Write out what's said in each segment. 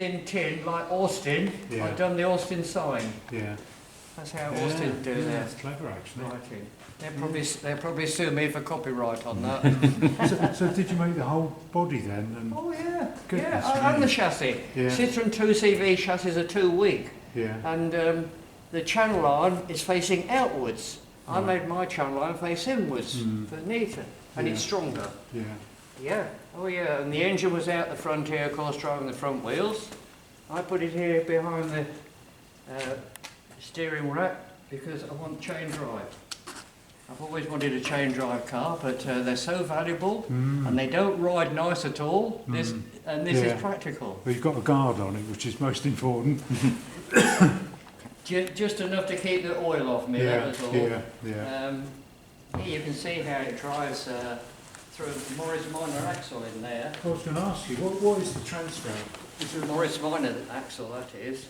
in tin like Austin. Yeah. I've done the Austin sign. Yeah. That's how Austin do their That's clever, actually. writing. They'll probably sue me for copyright on that. So did you make the whole body then? And Oh yeah, Goodness yeah. And me. the chassis. Yeah. Citroen 2CV chassis are 2 weak, yeah. and the channel arm is facing outwards. I Right. made my channel arm face inwards for neater, and Yeah. it's stronger. Yeah. Yeah. Oh yeah. And the engine was out the front here, of course, driving the front wheels. I put it here behind the steering rack because I want chain drive. I've always wanted a chain drive car, but they're so valuable and they don't ride nice at all. This Yeah. is practical. Well, you've got a guard on it, which is most important. Just enough to keep the oil off me, that was all. Yeah. Yeah. Here you can see how it drives through a Morris Minor axle in there. I was going to ask you, what is the transfer? It's a Morris Minor axle, that is.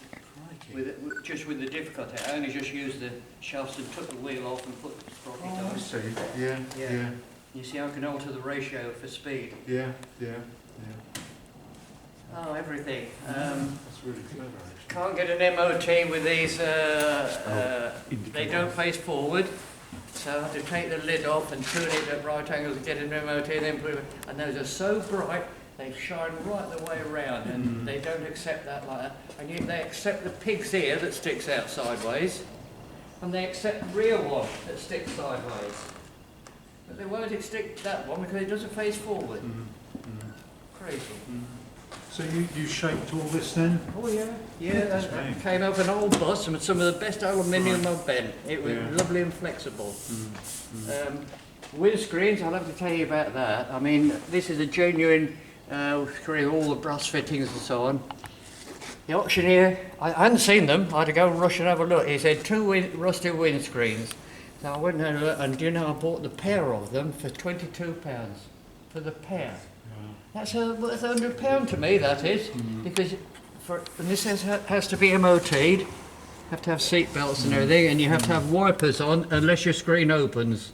Crikey. Just with the diff cut out. I only just used the shafts and took the wheel off and put the sprocket Oh, I on. see. Yeah. Yeah. Yeah. You see, I can alter the ratio for speed. Yeah. Yeah. Oh, everything. That's really clever, actually. Can't get an MOT with these, they don't face forward, so I have to take the lid off and turn it at right angles to get an MOT and then put it, and those are so bright, they shine right the way around, and they don't accept that like that. And yet they accept the pig's ear that sticks out sideways, and they accept the rear one that sticks sideways. But they won't accept that one because it doesn't face forward. Crazy. So you shaped all this then? Oh yeah, yeah. Goodness That me. came up an old bus with some of the best aluminium Right. I've bent. It was Yeah. lovely and flexible. Windscreens, I'll have to tell you about that. I mean, this is a genuine screen, all the brass fittings and so on. The auctioneer, I hadn't seen them. I had to go and rush and have a look. He said 2 rusty windscreens. So I went and had a look, and do you know, I bought the pair of them for £22 for the pair. That's worth £100 to me, that is, because and this has to be MOT'd, you have to have seat belts and everything, and you have to have wipers on unless your screen opens,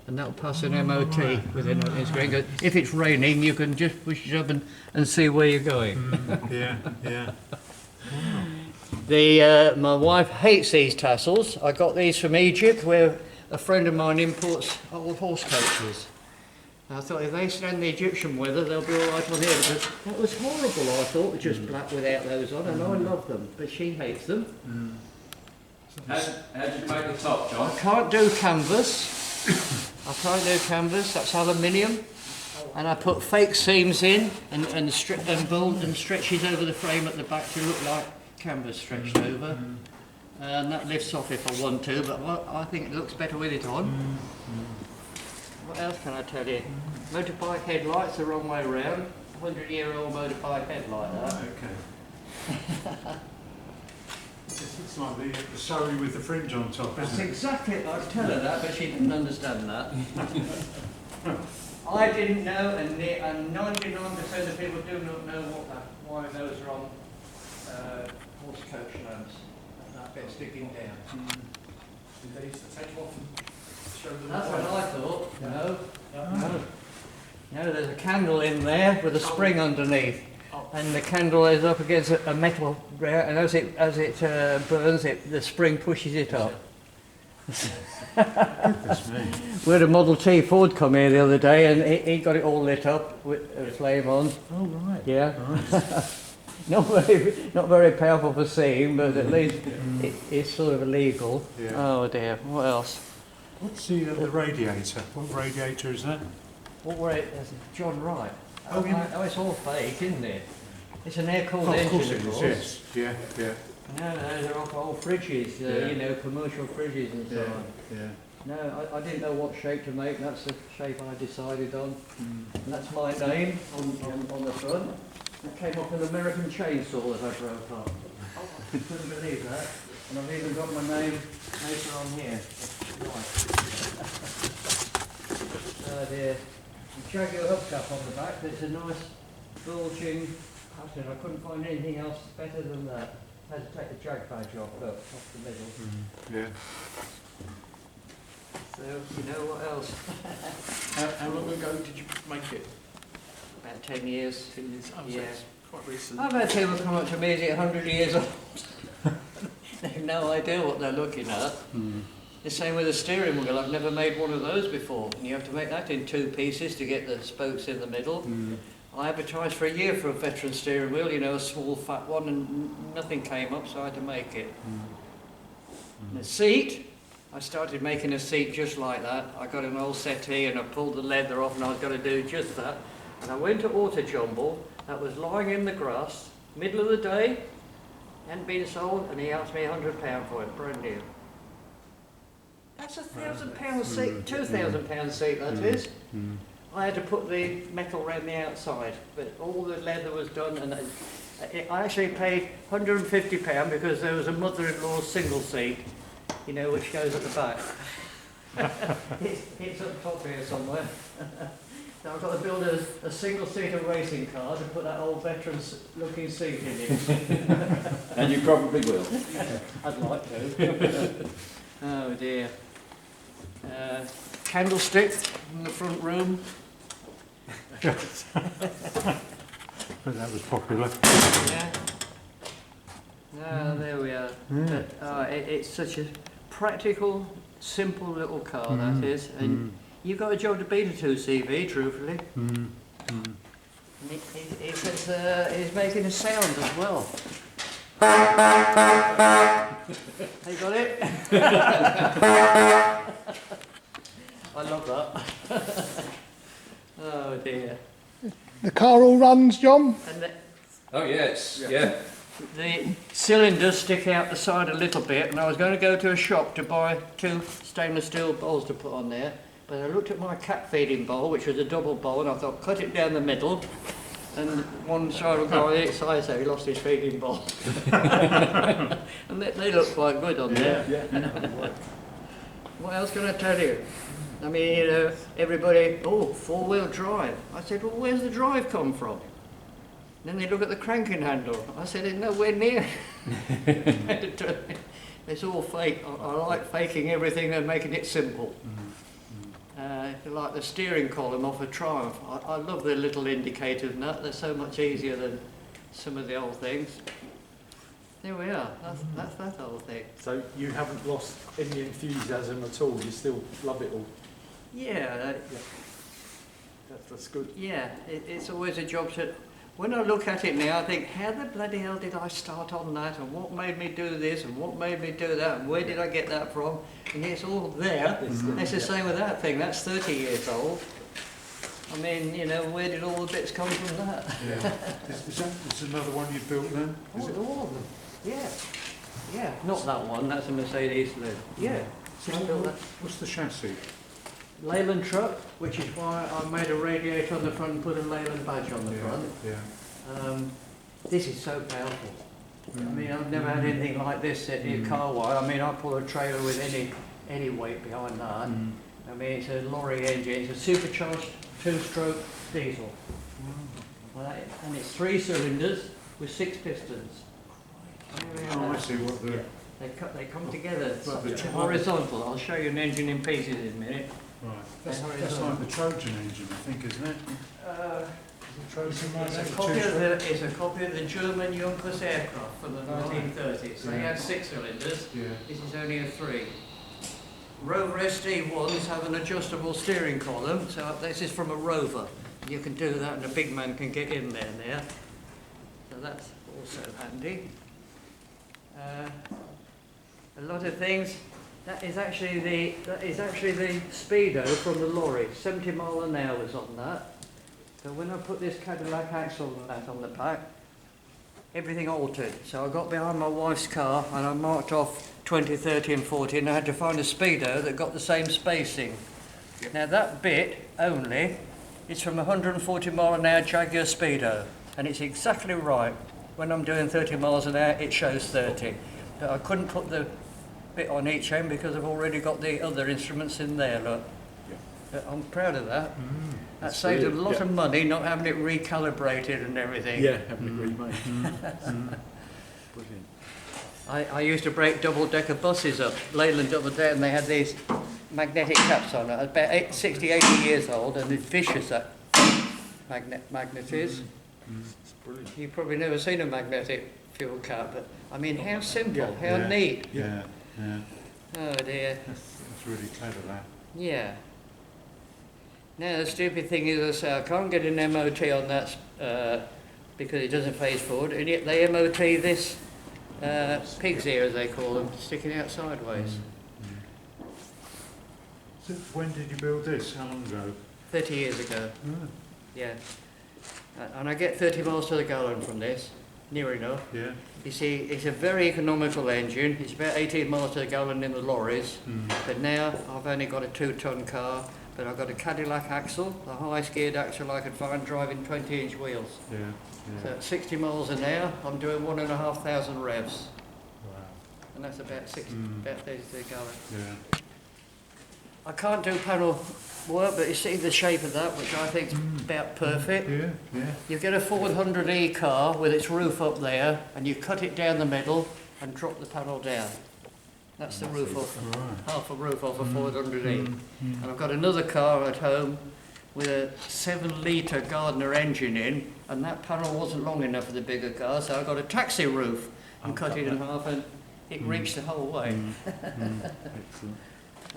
and that'll pass an MOT with an open screen. 'Cause if it's raining, you can just push it up and see where you're going. Yeah. Yeah. My wife hates these tassels. I got these from Egypt, where a friend of mine imports old horse coaches. I thought if they stand the Egyptian weather, they'll be all right on here. But that was horrible, I thought, just black without those on, and I love them, but she hates them. How did you make the top, John? I can't do canvas. That's aluminium. And I put fake seams in and stretches over the frame at the back to look like canvas stretched over. And that lifts off if I want to, but I think it looks better with it on. What else can I tell you? Motorbike headlights the wrong way round. 100-year-old motorbike headlight, that. Okay. It's like the sari with the fringe on top, That's isn't it? exactly, I'd tell her that, but she didn't understand that. I didn't know, and 99% of people do not know why those are on horse coach lamps. That bit sticking down. Did they used to take them off and show them? That's what I thought. No, there's a candle in there with a spring underneath. And the candle is up against a metal rail, and as it burns, the spring pushes it up. Goodness me. We had a Model T Ford come here the other day, and he got it all lit up with a flame on. Oh, right. Yeah, Right. not very powerful for seeing, but at least it's sort of illegal. Yeah. Oh dear, what else? What's the radiator? What radiator is that? What were it? That's John Wright. Oh, yeah. Oh, it's all fake, isn't it? It's an air-cooled Oh, of engine, course it is, yes. Yeah, yeah. No, they're off old fridges, Yeah. commercial fridges and so on. Yeah. No, I didn't know what shape to make. That's the shape I decided on. And that's my name on the front. That came off an American chainsaw that I broke up. I couldn't believe that. And I've even got my name later on here. Right. The Jaguar hubcap on the back. It's a nice bulging pattern. I couldn't find anything else better than that. I had to take the Jag badge off the middle. Yeah. So, you know what else? How long ago did you make it? About 10 years. 10 years. Oh, so Yeah. it's quite recent. I've had people come up to me at 100 years old. They have no idea what they're looking at. The same with the steering wheel. I've never made one of those before. And you have to make that in 2 pieces to get the spokes in the middle. I advertised for a year for a veteran steering wheel, you know, a small fat one, and nothing came up, so I had to make it. And the seat, I started making a seat just like that. I got an old settee and I pulled the leather off and I was going to do just that. And I went to Auto Jumble, that was lying in the grass, middle of the day, hadn't been sold, and he asked me £100 for it, brand new. That's £1,000 seat, £2,000 seat that is. I had to put the metal around the outside, but all the leather was done, and I actually paid £150 because there was a mother-in-law's single seat, you know, which goes at the back. it's up top here somewhere. So I've got to build a single-seater racing car to put that old veteran-looking seat in it. And you probably will. I'd like to. Oh dear. Candlestick in the front room. But that was popular. Yeah. No, there we are. But, it's such a practical, simple little car, that is. And you've got a job to beat a 2CV, truthfully. And it says he's making a sound as well. You got it? I love that. Oh dear. The car all runs, John? And Oh yes, yeah. the cylinders stick out the side a little bit, and I was going to go to a shop to buy 2 stainless steel bowls to put on there, but I looked at my cat feeding bowl, which was a double bowl, and I thought, cut it down the middle, and one side will go on each side, so he lost his feeding bowl. And they look quite good on there. What else can I tell you? I mean, you know, everybody, oh, 4-wheel drive. I said, well, where's the drive come from? Then they look at the cranking handle. I said, it's nowhere near. It's all fake. I like faking everything and making it simple. Like the steering column off a Triumph. I love the little indicators and that. They're so much easier than some of the old things. There we are. That's that whole thing. So you haven't lost any enthusiasm at all. You still love it all. Yeah, That's good. yeah. It's always a job to. When I look at it now, I think, how the bloody hell did I start on that, and what made me do this, and what made me do that, and where did I get that from? And it's all there. It's the same with that thing. That's 30 years old. I mean, you know, where did all the bits come from that? Yeah. Is another one you built then? Is it? All of them. Yeah. Yeah. Not that one. That's a Mercedes Lou. Yeah. So I built that. what's the chassis? Leyland truck, which is why I made a radiator on the front and put a Leyland badge on the front. Yeah. This is so powerful. I mean, I've never had anything like this in car-wise. I mean, I pull a trailer with any weight behind that. I mean, it's a lorry engine. It's a supercharged 2-stroke diesel. Well, and it's 3 cylinders with 6 pistons. Oh, I see what the... They come together. Like the Horizontal. I'll show you an engine in pieces in a minute. Right. That's like the Trojan engine, I think, isn't it? Trojan like that? It's a copy of the German Junkers aircraft from the 1930s. They had 6 cylinders. Yeah. This is only a 3. Rover SD1s have an adjustable steering column, so this is from a Rover. You can do that, and a big man can get in there now. So that's also handy. A lot of things. That is actually the speedo from the lorry. 70 mile an hour was on that. So when I put this Cadillac axle and that on the back, everything altered. So I got behind my wife's car and I marked off 20, 30 and 40, and I had to find a speedo that got the same spacing. Now that bit only is from 140 mile an hour Jaguar speedo, and it's exactly right. When I'm doing 30 miles an hour, it shows 30. But I couldn't put the bit on each end because I've already got the other instruments in there, look. But I'm proud of that. That saved a lot of money not having it recalibrated and everything. Yeah, having it remade. Brilliant. I used to break double-decker buses up, Leyland double-decker, and they had these magnetic caps on it. I was about 60, 80 years old, and it's vicious, that magnet is. It's brilliant. You've probably never seen a magnetic fuel cap, but I mean, how simple, Yeah. how neat. Yeah, yeah. Oh dear. That's really clever, that. Yeah. Now the stupid thing is, I say I can't get an MOT on that because it doesn't face forward, and yet they MOT this pig's ear, as they call them, sticking out sideways. So when did you build this? How long ago? 30 years ago. Oh, Yeah. And I get 30 miles to the gallon from this, near enough. yeah. You see, it's a very economical engine. It's about 18 miles to the gallon in the lorries. But now I've only got a 2-ton car, but I've got a Cadillac axle, the highest geared axle I could find, driving 20-inch wheels. Yeah, So yeah. at 60 miles an hour, I'm doing 1,500 revs. Wow. And that's about about 30 to the gallon. Yeah. I can't do panel work, but you see the shape of that, which I think is about perfect. Yeah, yeah. You get a 400E car with its roof up there, and you cut it down the middle and drop the panel down. That's the roof off, Right. half a roof off a 400E. And I've got another car at home with a 7-litre Gardner engine in, and that panel wasn't long enough for the bigger car, so I got a taxi roof and cut it in half, and it reached the whole way. Excellent.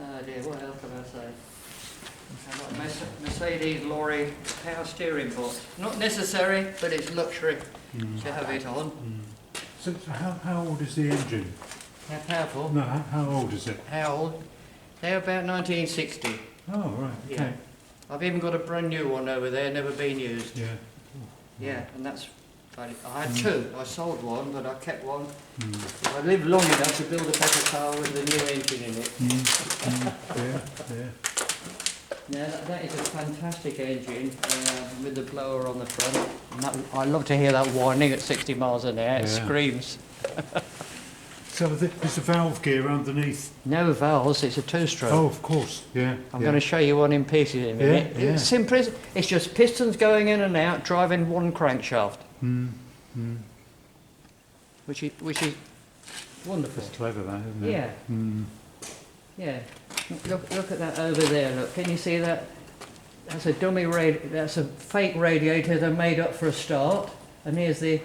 Oh dear, what else can I say? I've got a Mercedes lorry power steering box. Not necessary, but it's luxury to have it on. So how old is the engine? How powerful? No, how old is it? How old? They're about 1960. Oh, right, okay. Yeah. I've even got a brand new one over there, never been used. Yeah. Yeah, and that's... I had two. I sold one, but I kept one. Mm. I lived long enough to build a better car with a new engine in it. Yeah, yeah. Now, that is a fantastic engine with the blower on the front. And that, I love to hear that whining at 60 miles an hour. It Yeah. screams. So there's a valve gear underneath. No valves, it's a two-stroke. Oh, of course, yeah. I'm going to show you one in pieces in a minute. Yeah, yeah. It's simple. It's just pistons going in and out, driving one crankshaft. Which is wonderful. It's clever, that, isn't it? Yeah. Yeah. Look at that over there. Look, can you see that? That's a dummy that's a fake radiator they made up for a start, and here's the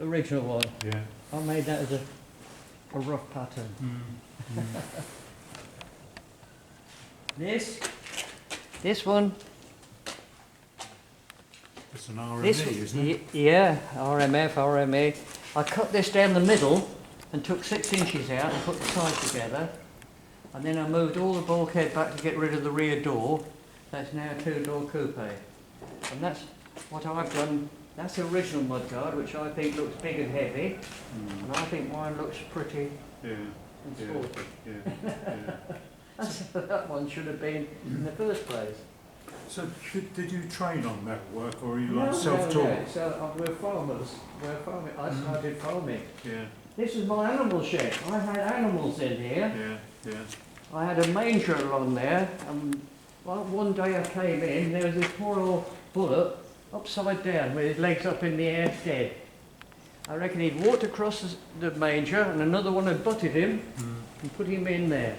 original one. Yeah. I made that as a rough pattern. This one. It's an RME, This, isn't it? yeah, RMF, RME. I cut this down the middle and took 6 inches out and put the sides together. And then I moved all the bulkhead back to get rid of the rear door. That's now a 2-door coupe. And that's what I've done. That's the original mudguard, which I think looks big and heavy. And I think mine looks pretty Yeah. and Yeah. sporty. Yeah. That one should have been in the first place. So did you train on metalwork, or are you No, like self-taught? no. So we're farmers. We're farming. I started farming. Yeah, This is my animal shed. I had animals in here. yeah, yeah. I had a manger along there, and one day I came in, there was this poor old bullock upside down with his legs up in the air dead. I reckon he'd walked across the manger and another one had butted him and put him in there.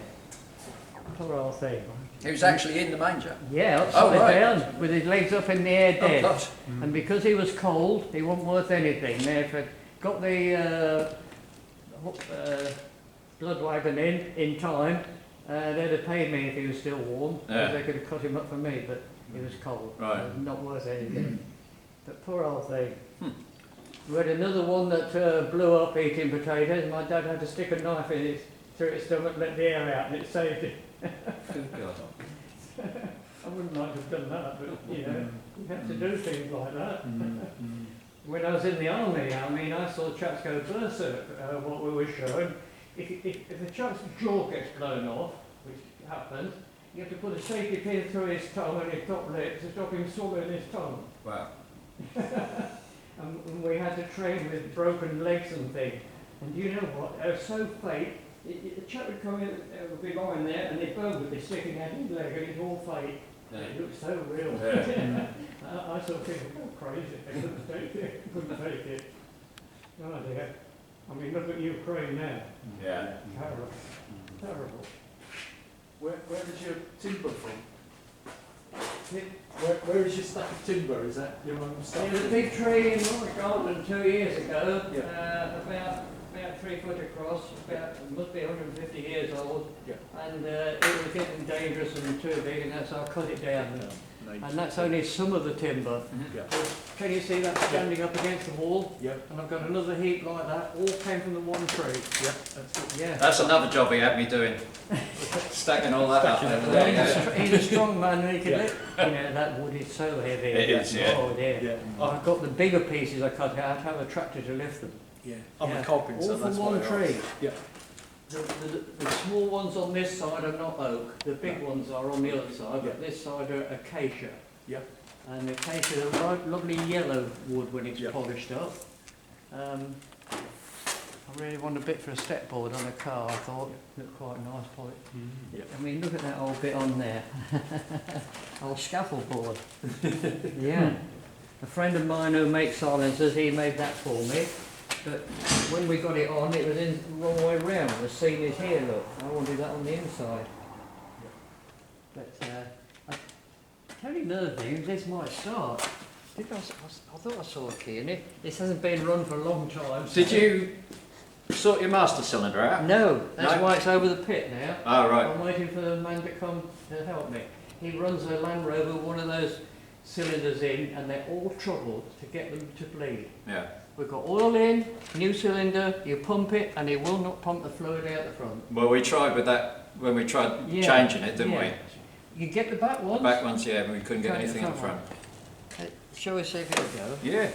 Poor old thing. He was actually in the manger. Yeah, upside right. down with his legs up in the air Oh, dead. gosh. And because he was cold, he wasn't worth anything. Now, if I got the blood wagon in time, they'd have paid me if he was still warm. Yeah. They could have cut him up for me, but he was cold. Right. Not worth anything. But poor old thing. We had another one that blew up eating potatoes. My dad had to stick a knife in it through its stomach, let the air out, and it saved it. Good God. I wouldn't like to have done that, but you know, you have to do things like that. When I was in the army, I mean, I saw chaps go berserk, what we were showing. If a chap's jaw gets blown off, which happens, you have to put a safety pin through his tongue and his top lip to stop him swallowing his tongue. Wow. And we had to train with broken legs and things. And you know what? They were so fake. The chap would come in, would be lying there, and the bone would be sticking out his leg, and it's all fake. Yeah. It looked so real. Yeah. I sort of think, oh, crazy. I couldn't take it. Couldn't take it. Oh dear. I mean, look at Ukraine now. Yeah. Terrible. Terrible. Where does your timber from? Where is your stack of timber? Is that your own There stuff? was a big tree in my garden 2 years ago, Yeah. about 3 foot across, it must be 150 years old, Yeah. and it was getting dangerous and too big, and that's how I cut it down. Nice. And that's only some of the timber. Yeah. Can you see that standing up against the wall? Yeah. And I've got another heap like that, all came from the one tree. Yeah. That's good. Yeah. That's another job he had me doing. Stacking all that up. over Well, there. he's a strong man and he can Yeah. lift. You know, that wood is so heavy. It is, yeah. Oh dear. Yeah. I've got the bigger pieces I cut out, I have a tractor to lift them. Yeah. I'm Yeah. a carpenter. All that's from why one I tree. asked. Yeah. The small ones on this side are not oak, the big ones are on the other side, but this side are acacia. Yeah. And the acacia is a lovely yellow wood when it's Yeah. polished up. I really want a bit for a step board on a car, I thought. Looked quite nice, probably. Yeah. I mean, look at that old bit on there. Old scaffold board. Yeah. A friend of mine who makes silencers, he made that for me. But when we got it on, it was in the wrong way round. The seam is here, look. I wanted that on the inside. But I tell you another thing, this might start. I thought I saw a key in it. This hasn't been run for a long time. Did you sort your master cylinder out? No, that's No? why it's over the pit now. Oh, right. I'm waiting for the man to come to help me. He runs a Land Rover, one of those cylinders in, and they're all troubled to get them to bleed. Yeah. We've got oil in, new cylinder, you pump it, and it will not pump the fluid out the front. Well, we tried with that when we tried Yeah. changing it, didn't Yeah. You get the back we? ones. The back ones, yeah, but we couldn't get Try the anything in the front front. Shall we see if it'll go? Yeah.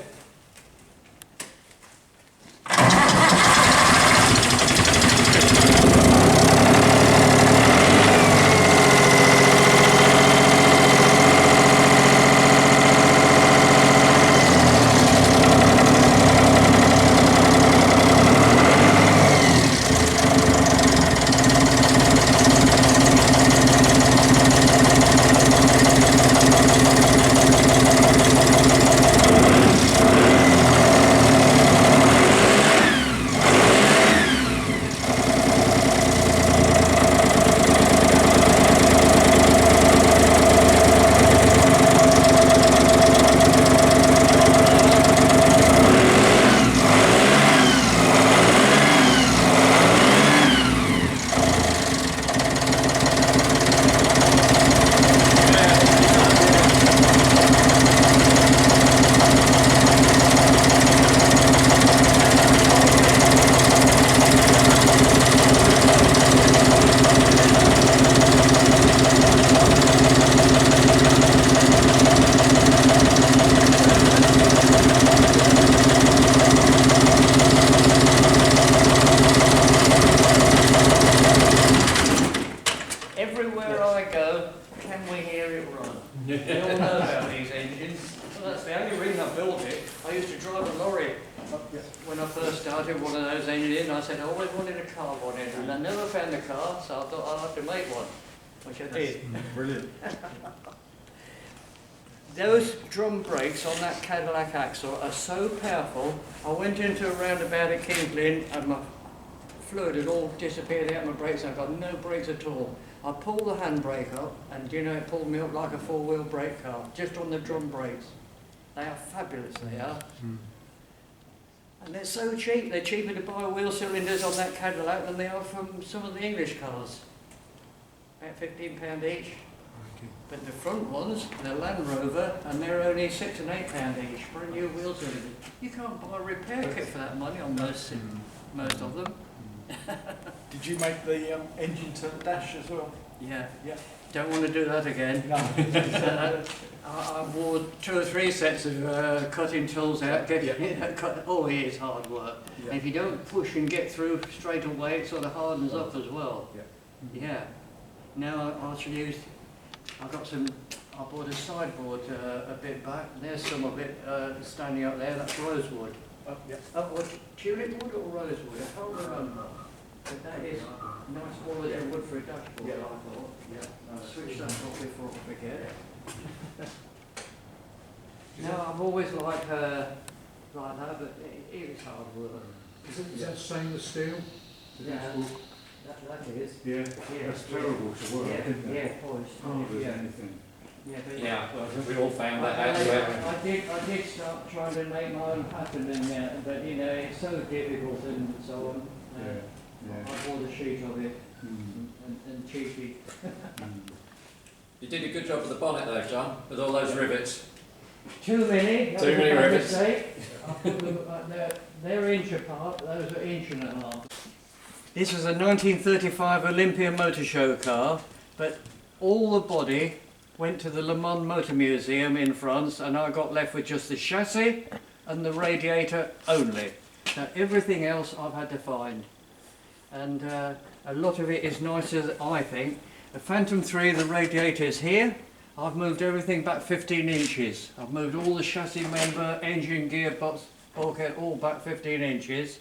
Everywhere I go, can we hear it run? You all know about these engines. Well, that's the only reason I built it. I used to drive a lorry when I first started, one of those engines. I said I always wanted a car bonnet, and I never found a car, so I thought I'd have to make one, which I did. Brilliant. Those drum brakes on that Cadillac axle are so powerful. I went into a roundabout at Kings Lynn and my fluid had all disappeared out of my brakes. I've got no brakes at all. I pulled the handbrake up and do you know it pulled me up like a four-wheel brake car, just on the drum brakes. They are fabulous, they are. And they're so cheap. They're cheaper to buy wheel cylinders on that Cadillac than they are from some of the English cars. About £15 each. But the front ones, they're Land Rover, and they're only £6 and £8 each for a new wheel cylinder. You can't buy a repair kit for that money on most of them. Did you make the engine to the dash as well? Yeah. Yeah. Don't want to do that again. No. I wore 2 or 3 sets of cutting tools out. It is hard work. Yeah. And if you don't push and get through straight away, it sort of hardens up as well. Yeah. Yeah. Now I shall use. I bought a sideboard a bit back. There's some of it standing up there. That's rosewood. Oh, yeah. What, tulip wood or rosewood? I can't remember. But that is nice quality wood for a dashboard, Yeah. I thought. Yeah. I'll switch that off before I forget. No, I've always liked her like that, but it is hard work. Is that stainless steel? Yeah. That is. Yeah. Yeah. That's terrible to work, Yeah, isn't it? yeah, polished. Hard as Yeah. anything. Yeah, but Yeah, well, I think we all found that I, out. Yeah. I did start trying to make my own pattern in there, but you know, it's so difficult and so on. I bought a sheet of it and cheaply. You did a good job with the bonnet though, John, with all those rivets. Too many. That Too was a many bad rivets. mistake. I put them, they're inch apart, those are inch and a half. This was a 1935 Olympia Motor Show car, but all the body went to the Le Mans Motor Museum in France, and I got left with just the chassis and the radiator only. Now everything else I've had to find, and a lot of it is nicer, I think. The Phantom 3, the radiator is here. I've moved everything back 15 inches. I've moved all the chassis member, engine, gearbox, bulkhead, all back 15 inches.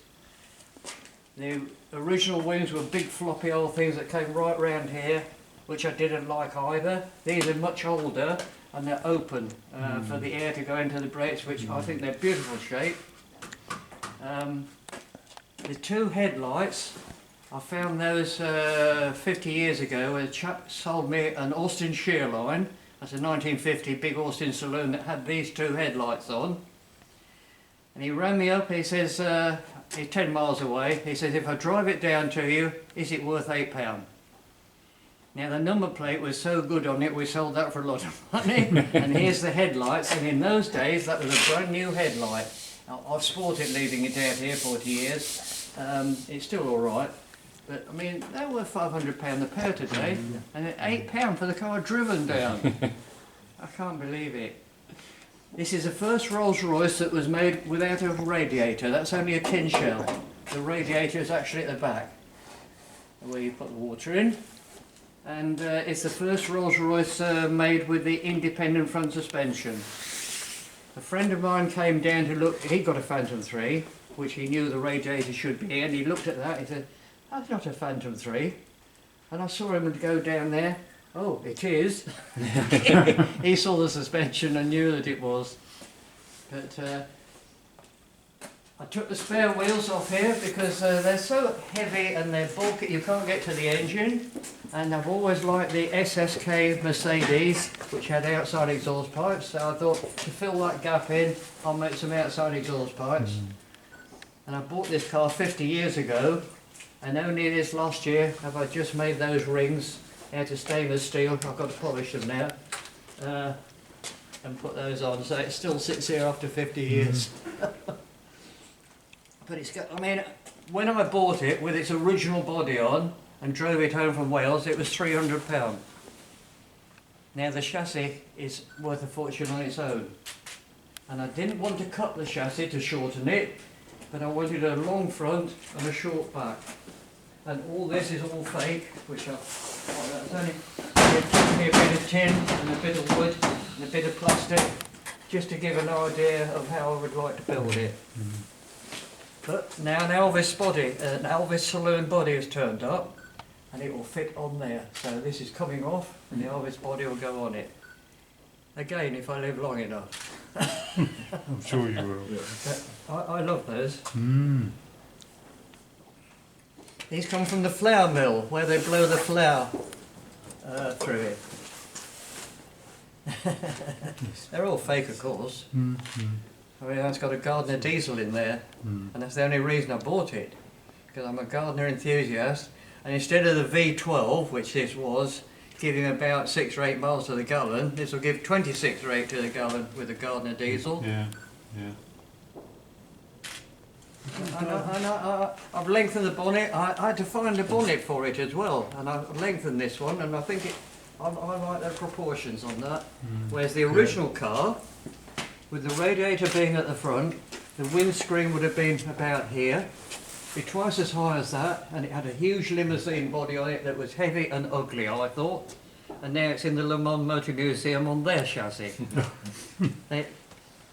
The original wings were big floppy old things that came right round here, which I didn't like either. These are much older and they're open for the air to go into the brakes, which I think they're beautiful shape. The two headlights, I found those 50 years ago. A chap sold me an Austin shear line. That's a 1950 big Austin saloon that had these two headlights on. And he rang me up, he says, he's 10 miles away, he says, if I drive it down to you, is it worth £8? Now the number plate was so good on it, we sold that for a lot of money. And here's the headlights, and in those days that was a brand new headlight. Now, I've sported leaving it out here 40 years, it's still alright. But I mean, they're worth £500 a pair today, and £8 for the car driven down. I can't believe it. This is the first Rolls Royce that was made without a radiator. That's only a tin shell. The radiator is actually at the back, where you put the water in. And it's the first Rolls Royce made with the independent front suspension. A friend of mine came down to look, he got a Phantom 3, which he knew the radiator should be, and he looked at that, he said, that's not a Phantom 3. And I saw him go down there. Oh, it is. He saw the suspension and knew that it was. But I took the spare wheels off here because they're so heavy and they're bulky, you can't get to the engine. And I've always liked the SSK Mercedes, which had outside exhaust pipes. So I thought, to fill that gap in, I'll make some outside exhaust pipes. And I bought this car 50 years ago. And only this last year have I just made those rings out of stainless steel. I've got to polish them now and put those on, so it still sits here after 50 years. But it's got, I mean, when I bought it with its original body on and drove it home from Wales, it was £300. Now the chassis is worth a fortune on its own. And I didn't want to cut the chassis to shorten it, but I wanted a long front and a short back. And all this is all fake, which it's only a bit of tin and a bit of wood and a bit of plastic, just to give an idea of how I would like to build it. But now an Elvis saloon body has turned up, and it will fit on there. So this is coming off, and the Elvis body will go on it. Again, if I live long enough. I'm sure you will. But I love those. These come from the flour mill, where they blow the flour through it. They're all fake, of course. I mean, it's got a Gardner diesel in there, and that's the only reason I bought it, because I'm a Gardner enthusiast. And instead of the V12, which this was, giving about 6 or 8 miles to the gallon, this will give 26 or 8 to the gallon with a Gardner diesel. Yeah, yeah. I've lengthened the bonnet. I had to find a bonnet for it as well, and I've lengthened this one, and I think I like the proportions on that. Whereas the original car, with the radiator being at the front, the windscreen would have been about here, be twice as high as that, and it had a huge limousine body on it that was heavy and ugly, I thought. And now it's in the Le Mans Motor Museum on their chassis.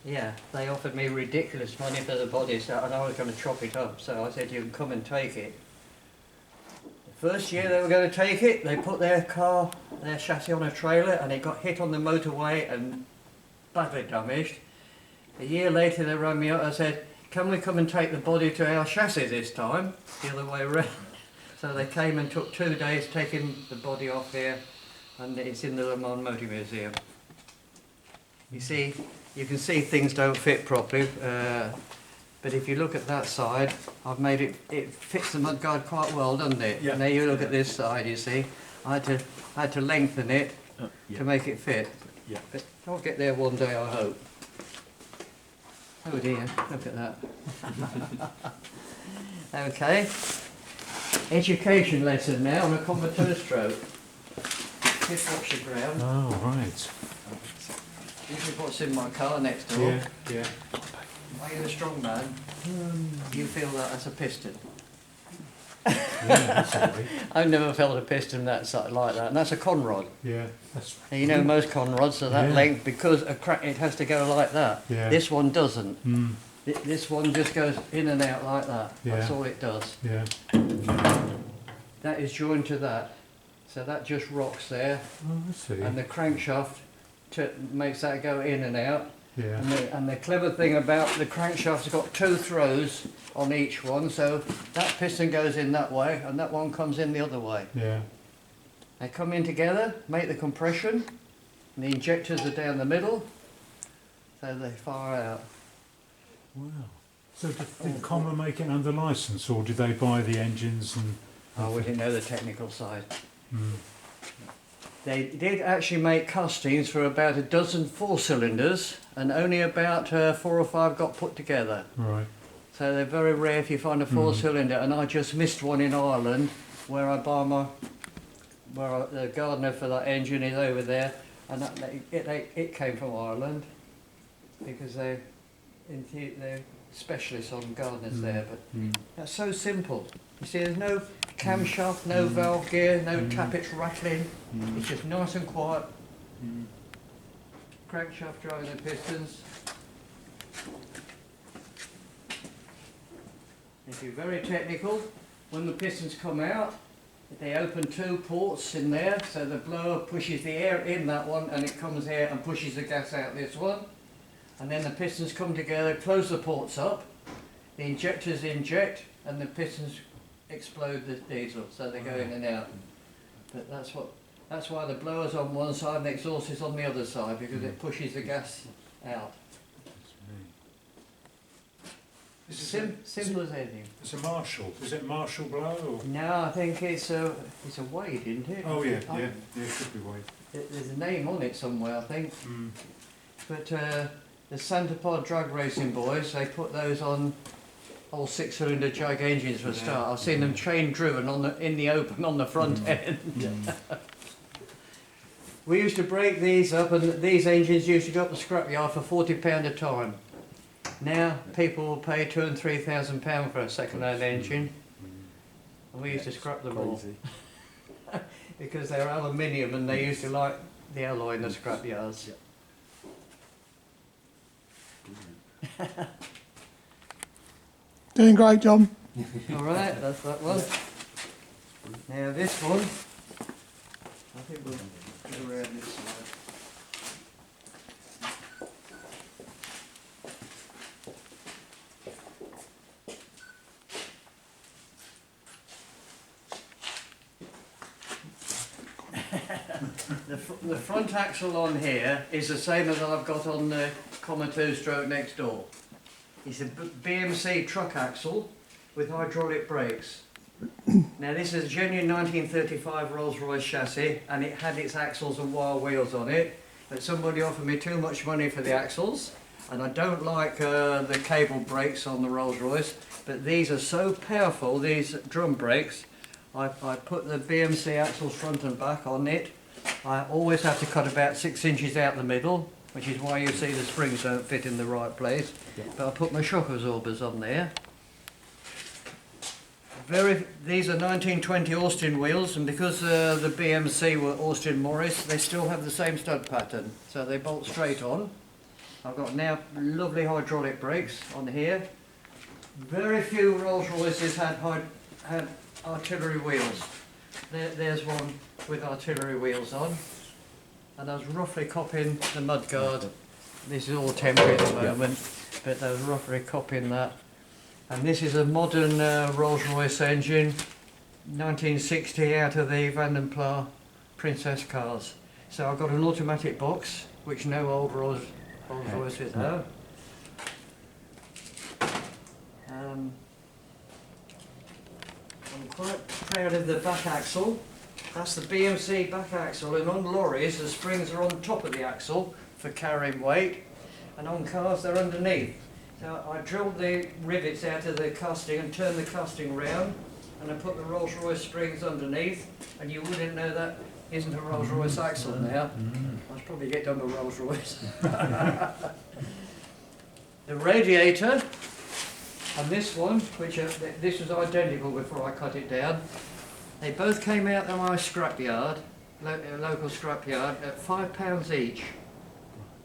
They offered me ridiculous money for the body, so, and I was going to chop it up, so I said, you can come and take it. The first year they were going to take it, they put their chassis on a trailer, and it got hit on the motorway and badly damaged. A year later they rang me up and said, can we come and take the body to our chassis this time? The other way around. So they came and took 2 days taking the body off here, and it's in the Le Mans Motor Museum. You see, you can see things don't fit properly, but if you look at that side, I've made it fits the mudguard quite well, doesn't it? Yeah. Now you look at this side, you see, I had to lengthen it to make it fit. Yeah. But I'll get there one day, I hope. Oh dear, look at that. Okay, education lesson now on a converter stroke. Just watch the ground. Oh, right. This is what's in my car next door. Yeah, yeah. Are you a strong man? You feel that as a piston? Yeah, that's all right. I've never felt a piston like that, and that's a conrod. Yeah, that's And you know most conrods are that Yeah. length because it has to go like that. Yeah. This one doesn't. Mm, This one just goes in and out like that. That's Yeah. all it does. yeah. That is joined to that. So that just rocks there, Oh, I see. and the crankshaft makes that go in and out. Yeah, And the clever thing about the crankshaft's got 2 throws on each one, so that piston goes in that way and that one comes in the other way. yeah. They come in together, make the compression, and the injectors are down the middle, so they fire out. Wow. So did Comma make it under licence, or did they buy the engines and? I wouldn't know the technical side. Mm, They did actually make castings for about a dozen 4-cylinders, and only about 4 or 5 got put together. right. So they're very rare if you find a 4-cylinder, and I just missed one in Ireland where I buy my, the gardener for that engine is over there, and it came from Ireland because they're specialists on gardeners there, but Mm, that's so simple. You see, there's no camshaft, no valve gear, no tappets rattling, it's just nice and quiet. mm. Crankshaft driving the pistons. If you're very technical, when the pistons come out, they open 2 ports in there, so the blower pushes the air in that one and it comes here and pushes the gas out this one. And then the pistons come together, close the ports up, the injectors inject and the pistons explode the diesel, so they go in and out. But that's why the blower's on one side and the exhaust is on the other side, because it pushes the gas out. Simple as anything. It's a Marshall. Is it Marshall blower or? No, I think it's a Wade, isn't it? Oh yeah, yeah, yeah. It could be Wade. There's a name on it somewhere, I think. Mm. But the Santa Pod drag racing boys, they put those on old 6-cylinder jag engines for a start. I've seen them chain driven in the open on the front end. We used to break these up, and these engines used to go up the scrapyard for £40 a time. Now people will pay £2,000 and £3,000 for a second-hand engine, and we used to scrap them all because they're aluminium and they used to like the alloy in the scrapyards. Doing great, John. All right, that's that one. Now this one, I think we'll go around this side. The front axle on here is the same as I've got on the Comma 2-stroke next door. It's a BMC truck axle with hydraulic brakes. Now this is a genuine 1935 Rolls-Royce chassis, and it had its axles and wire wheels on it, but somebody offered me too much money for the axles, and I don't like the cable brakes on the Rolls-Royce, but these are so powerful, these drum brakes. I put the BMC axles front and back on it. I always have to cut about 6 inches out the middle, which is why you see the springs don't fit in the right place. But I put my shock absorbers on there. These are 1920 Austin wheels, and because the BMC were Austin Morris, they still have the same stud pattern, so they bolt straight on. I've got now lovely hydraulic brakes on here. Very few Rolls Royces had artillery wheels. There's one with artillery wheels on, and I was roughly copying the mudguard. This is all temporary at the moment, but I was roughly copying that. And this is a modern Rolls-Royce engine, 1960, out of the Van den Pla Princess cars. So I've got an automatic box, which no old Rolls Royce with her. I'm quite proud of the back axle. That's the BMC back axle, and on lorries the springs are on top of the axle for carrying weight, and on cars they're underneath. So I drilled the rivets out of the casting and turned the casting round, and I put the Rolls Royce springs underneath, and you wouldn't know that isn't a Rolls Royce axle now. I should probably get done with Rolls Royce. The radiator, and this one, which this was identical before I cut it down. They both came out of my scrapyard, local scrapyard, at £5 each.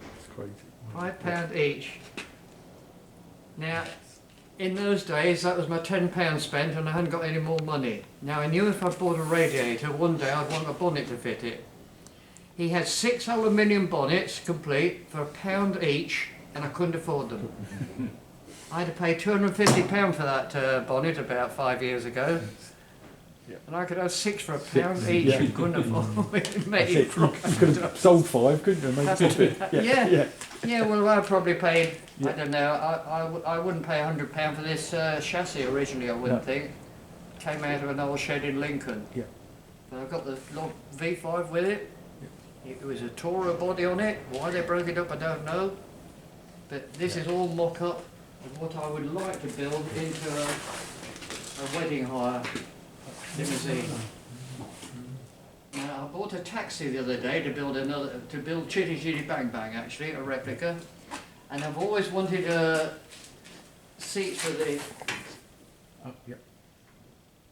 That's crazy. £5 each. Now, in those days, that was my £10 spent, and I hadn't got any more money. Now, I knew if I bought a radiator, one day I'd want a bonnet to fit it. He had 6 aluminium bonnets complete for £1 each, and I couldn't afford them. I had to pay £250 for that bonnet about 5 years ago. Yeah. And I could have 6 for £1 each, and couldn't afford it. That's it. You could have sold 5, couldn't you? Made profit. Yeah, well, I probably paid, I don't know, I wouldn't pay £100 for this chassis originally, I wouldn't think. Came out of an old shed in Lincoln. Yeah. But I've got the V5 with it. It was a Toro body on it. Why they broke it up, I don't know. But this is all mock-up of what I would like to build into a wedding hire limousine. Now, I bought a taxi the other day to build Chitty Chitty Bang Bang, actually, a replica. And I've always wanted a seat for the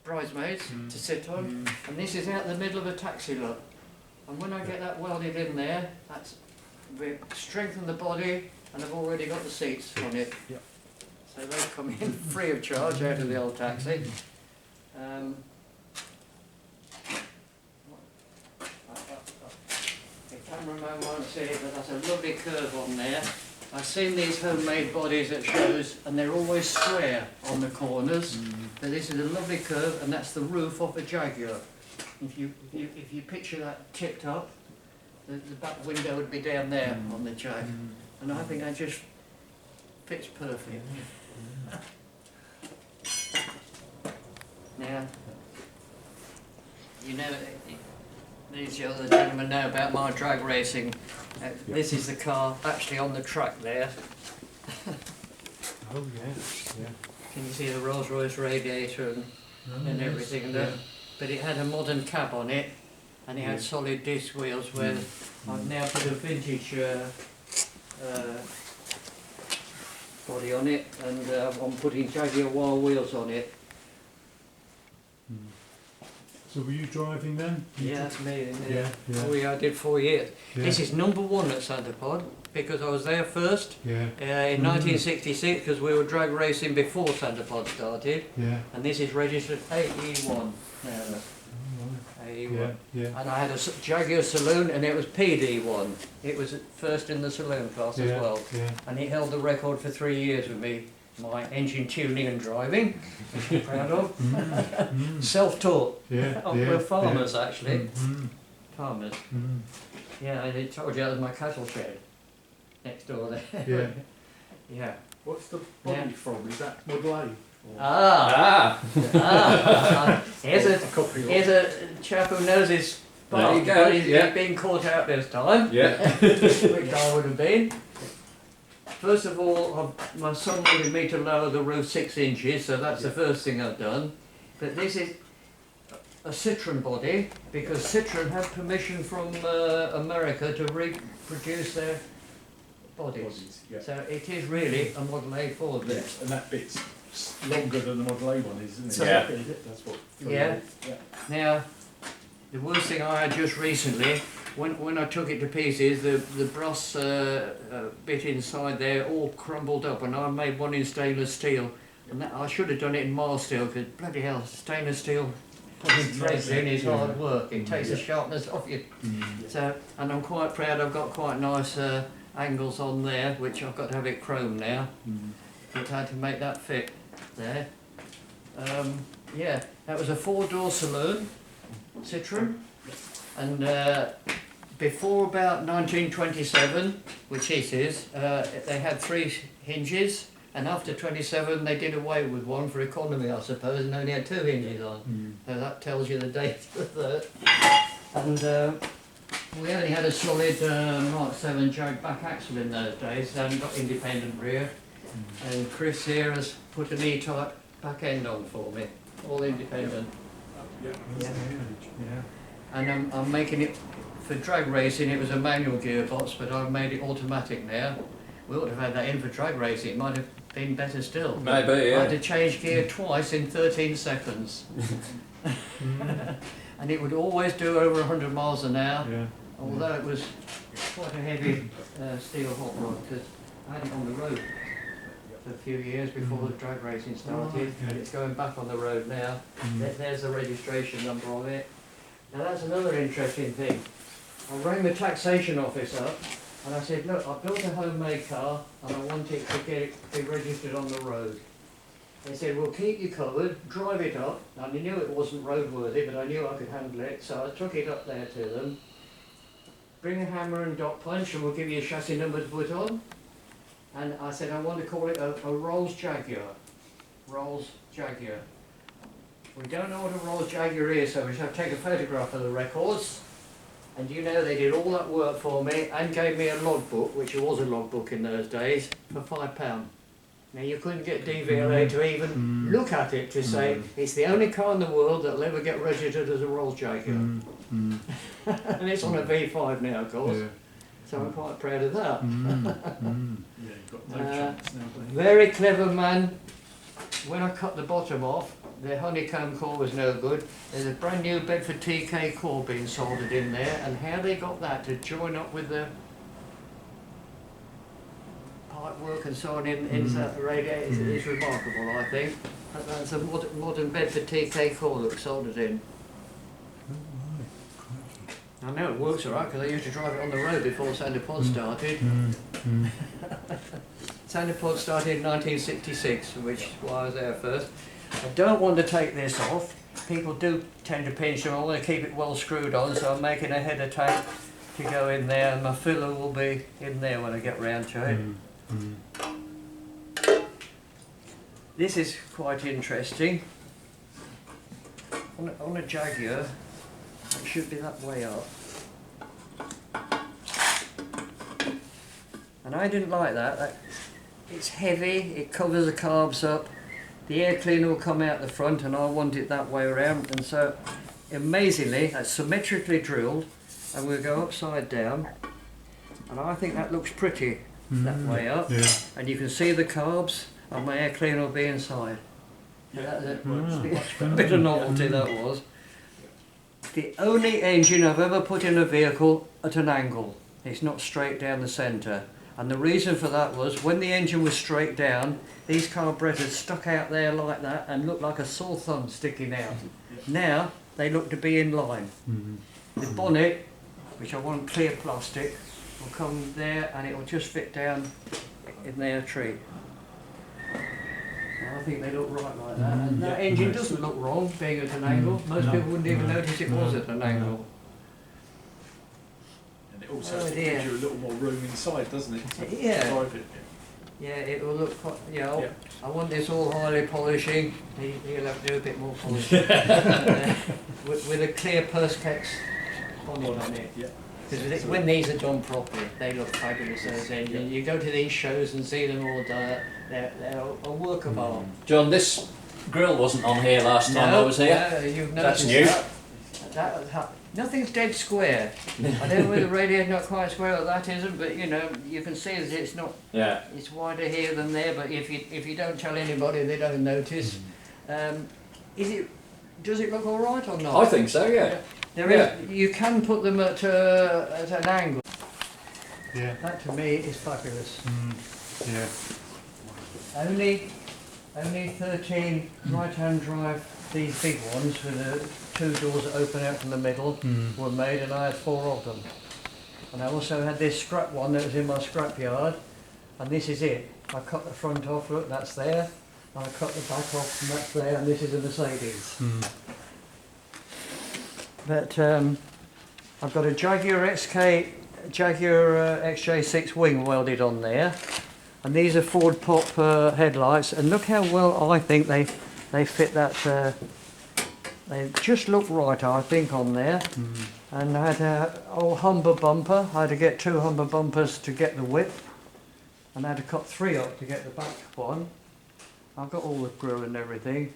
bridesmaids to sit on. And this is out in the middle of a taxi lot. And when I get that welded in there, that's strengthen the body, and I've already got the seats on it. Yep. So they come in free of charge out of the old taxi. The cameraman won't see it, but that's a lovely curve on there. I've seen these homemade bodies at shows, and they're always square on the corners. But this is a lovely curve, and that's the roof off a Jaguar. If you picture that tipped up, the back window would be down there on the Jag, and I think that just fits perfect. Now, you know, these other gentlemen know about my drag racing. This is the car actually on the track there. Oh yeah. Can you see the Rolls Royce radiator and everything? Yeah. But it had a modern cab on it, and it had solid disc wheels, where I've now put a vintage body on it, and I'm putting Jaguar wire wheels on it. So were you driving then? Yeah, that's me. Yeah. I did 4 years. Yeah. This is #1 at Santa Pod, because I was there first Yeah. in 1966, because we were drag racing before Santa Pod started, Yeah. and this is registered AE1 now. AE1. Yeah. And I had a Jaguar saloon, and it was PD1. It was first in the saloon class as well. Yeah. And it held the record for 3 years with me. My engine tuning and driving, which I'm proud of. Self-taught. Yeah. We're farmers, actually. Mm. Farmers. Mm. Yeah, I told you that was my cattle shed next door there. Yeah. Yeah. What's the body from? Is that Model A? Here's a chap who knows his There you path, go, but he's yeah. been caught out this time, Yeah. which I would have been. First of all, my son wanted me to lower the roof 6 inches, so that's the first thing I've done. But this is a Citroen body, because Citroen had permission from America to reproduce their bodies. Yeah. So it is really a Model A Ford. Yeah. And that bit's longer than the Model A one is, isn't it? Yeah. That's what. Yeah. Yeah. Now, the worst thing I had just recently, when I took it to pieces, the brass bit inside there all crumbled up, and I made one in stainless steel. And that, I should have done it in mild steel, because bloody hell, stainless steel putting threads in is hard work. It takes the sharpness off you. So, and I'm quite proud. I've got quite nice angles on there, which I've got to have it chrome now. But I had to make that fit there. Yeah, that was a 4-door saloon, Citroen, and before about 1927, which it is, they had 3 hinges, and after 27 they did away with one for economy, I suppose, and only had 2 hinges on. So that tells you the date of that. And we only had a solid Mark 7 Jag back axle in those days, so hadn't got independent rear. And Chris here has put an E-type back end on for me, all independent. Yeah. And I'm making it, for drag racing it was a manual gearbox, but I've made it automatic now. We ought to have had that in for drag racing, it might have been better still. Maybe, yeah. I had to change gear twice in 13 seconds. And it would always do over 100 miles an hour, although it was quite a heavy steel hot rod, because I had it on the road for a few years before the drag racing started, and it's going back on the road now. There's the registration number on it. Now that's another interesting thing. I rang the taxation office up and I said, look, I built a homemade car and I want it to be registered on the road. They said, we'll keep you covered, drive it up. And I knew it wasn't roadworthy, but I knew I could handle it, so I took it up there to them. Bring a hammer and dot punch and we'll give you a chassis number to put on. And I said, I want to call it a Rolls Jaguar. Rolls Jaguar. We don't know what a Rolls Jaguar is, so we have to take a photograph of the records. And you know, they did all that work for me and gave me a logbook, which was a logbook in those days, for £5. Now you couldn't get DVLA to even look at it to say, it's the only car in the world that'll ever get registered as a Rolls Jaguar. And it's on a V5 now, of course. So I'm quite proud of that. Yeah, you've got no chance now. Very clever man. When I cut the bottom off, the honeycomb core was no good. There's a brand new Bedford TK core being soldered in there, and how they got that to join up with the pipe work and so on inside the radiator is remarkable, I think. That's a modern Bedford TK core that was soldered in. I know it works alright because I used to drive it on the road before Sander Pod started. Sander Pod started in 1966, which is why I was there first. I don't want to take this off. People do tend to pinch them. I want to keep it well screwed on, so I'm making a header tank to go in there, and my filler will be in there when I get round to it. This is quite interesting. On a Jaguar, it should be that way up. And I didn't like that. It's heavy, it covers the carbs up, the air cleaner will come out the front, and I want it that way around. And so, amazingly, that's symmetrically drilled, and we'll go upside down, and I think that looks pretty that way up. And you can see the carbs, and my air cleaner will be inside. That's a bit of novelty that was. The only engine I've ever put in a vehicle at an angle. It's not straight down the centre. And the reason for that was, when the engine was straight down, these carburetors stuck out there like that and looked like a sore thumb sticking out. Now, they look to be in line. The bonnet, which I want clear plastic, will come there and it will just fit down in their tree. I think they look right like that. And that engine doesn't look wrong, being at an angle. Most people wouldn't even notice it was at an angle. And it also gives you a little more room inside, doesn't it? Yeah. Drive it. Yeah, it will look quite, I want this all highly polishing. He'll have to do a bit more polishing. with a clear Perspex bonnet on it. Because when these are done properly, they look fabulous, those engines. You go to these shows and see them all done, they're a work of art. John, this grill wasn't on here last time I was here. No, you've That's noticed new. that. Nothing's dead square. I don't know whether the radio's not quite square or that isn't, but you know, you can see that it's not. Yeah. It's wider here than there, but if you don't tell anybody, they don't notice. Does it look all right or not? I think so, yeah. You can put them at an angle. Yeah. That to me is fabulous. Yeah. Only 13 right-hand drive, these big ones with the 2 doors that open out from the middle were made, and I had 4 of them. And I also had this scrap one that was in my scrap yard, and this is it. I cut the front off, look, that's there. And I cut the back off, and that's there, and this is a Mercedes. But I've got a Jaguar XJ6 wing welded on there, and these are Ford Pop headlights. And look how well I think they fit that. They just look right, I think, on there. And I had a old Humber bumper. I had to get 2 Humber bumpers to get the width, and I had to cut 3 up to get the back one. I've got all the grille and everything.